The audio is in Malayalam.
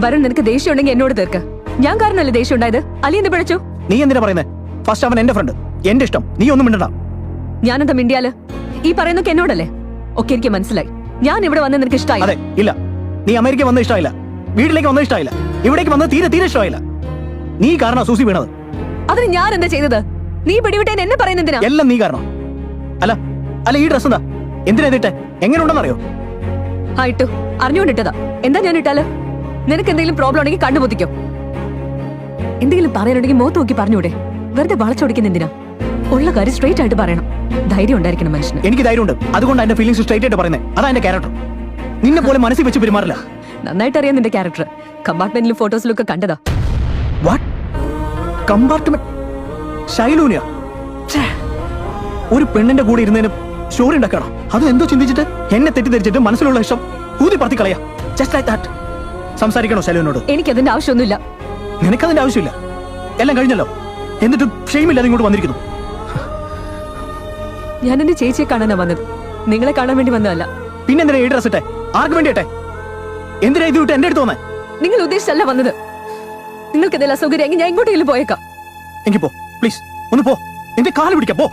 വരുൺ നിനക്ക് ദേഷ്യം ഉണ്ടെങ്കിൽ എന്നോട് തീർക്ക്. ഞാൻ കാരണല്ലേ ദേഷ്യം ഉണ്ടായത്. അലി എന്ത് പിഴച്ചു? നീ എന്തിനാ പറയുന്നത്? ഫസ്റ്റ് അവൻ എന്റെ ഫ്രണ്ട്, എന്റെ ഇഷ്ടം. നീ ഒന്നും മിണ്ടണ്ട. ഞാനെന്താ മിണ്ടിയാല്? ഈ പറയുന്നൊക്കെ എന്നോടല്ലേ? ഒക്കെ എനിക്ക് മനസ്സിലായി. ഞാൻ ഇവിടെ വന്ന് നിനക്ക് ഇഷ്ടമായി. അതെ, ഇല്ല. നീ അമേരിക്ക വന്നത് ഇഷ്ടമായില്ല, വീട്ടിലേക്ക് വന്നത് ഇഷ്ടമായില്ല, ഇവിടേക്ക് വന്നത് തീരെ തീരെ ഇഷ്ടമായില്ല. നീ കാരണം സൂസി വീണത്. അതിന് ഞാൻ എന്താ ചെയ്തത്? നീ പിടിവിട്ടേന്ന് എന്നെ പറയുന്നതിനാ? എല്ലാം നീ കാരണം. അല്ല അല്ല, ഈ ഡ്രസ് എന്താ? എന്തിനാ ഇതിട്ടെ? എങ്ങനെ ഉണ്ടെന്നറിയോ? ആ ഇട്ടു, അറിഞ്ഞുകൊണ്ടിട്ടതാ. എന്താ ഞാൻ ഇട്ടാല്? നിനക്ക് എന്തെങ്കിലും പ്രോബ്ലം ഉണ്ടെങ്കിൽ കണ്ടുമുത്തിക്കോ. എന്തെങ്കിലും പറയാനുണ്ടെങ്കിൽ മുഖത്ത് നോക്കി പറഞ്ഞൂടെ? വെറുതെ വളച്ചൊടിക്കുന്ന എന്തിനാ? ഉള്ള കാര്യം സ്ട്രേറ്റ് ആയിട്ട് പറയണം. ധൈര്യം ഉണ്ടായിരിക്കണം മനുഷ്യന്. എനിക്ക് ധൈര്യമുണ്ട്, അതുകൊണ്ട് എന്റെ ഫീലിംഗ്സ് സ്ട്രേറ്റ് ആയിട്ട് പറയുന്നത്. അതാ എന്റെ ക്യാരക്ടർ. നിന്നെ പോലെ മനസ്സിൽ വെച്ച് പെരുമാറില്ല. നന്നായിട്ട് അറിയാം നിന്റെ ക്യാരക്ടർ. കമ്പാർട്ട്മെന്റിലും ഫോട്ടോസിലും ഒക്കെ കണ്ടതാ. വാട്ട്? കമ്പാർട്ട്മെന്റ്? ശൈലൂനിയ? ഒരു പെണ്ണിന്റെ കൂടെ ഇരുന്നതിന് സ്റ്റോറി ഉണ്ടാക്കണം. അത് എന്തോ ചിന്തിച്ചിട്ട് എന്നെ തെറ്റിദ്ധരിച്ചിട്ട് മനസ്സിലുള്ള ഇഷ്ടം ഊതി പറത്തി കളയാ. Just like that. സംസാരിക്കണോ ശൈലൂനോട്? എനിക്കതിന്റെ ആവശ്യമൊന്നുമില്ല. നിനക്കതിന്റെ ആവശ്യമില്ല. എല്ലാം കഴിഞ്ഞല്ലോ, എന്നിട്ടും ഷെയിമില്ലാതെ ഇങ്ങോട്ട് വന്നിരിക്കുന്നു. ഞാൻ എന്റെ ചേച്ചിയെ കാണാനാ വന്നത്, നിങ്ങളെ കാണാൻ വേണ്ടി വന്നതല്ല. പിന്നെന്തിനാ ഈ ഡ്രസ് ഇട്ടെ? ആർക്ക് വേണ്ടി ഇട്ടെ? എന്തിനാ ഇത് വിട്ട് എന്റെ അടുത്ത് വന്നേ? നിങ്ങൾ ഉദ്ദേശിച്ചല്ല വന്നത്. നിങ്ങൾക്ക് എന്തെങ്കിലും അസൗകര്യം ഞാൻ ഇങ്ങോട്ടെങ്കിലും പോയേക്കാം. എങ്കിൽ പോ, പ്ലീസ് ഒന്ന് പോ. എന്റെ കാല് പിടിക്കാം, പോ.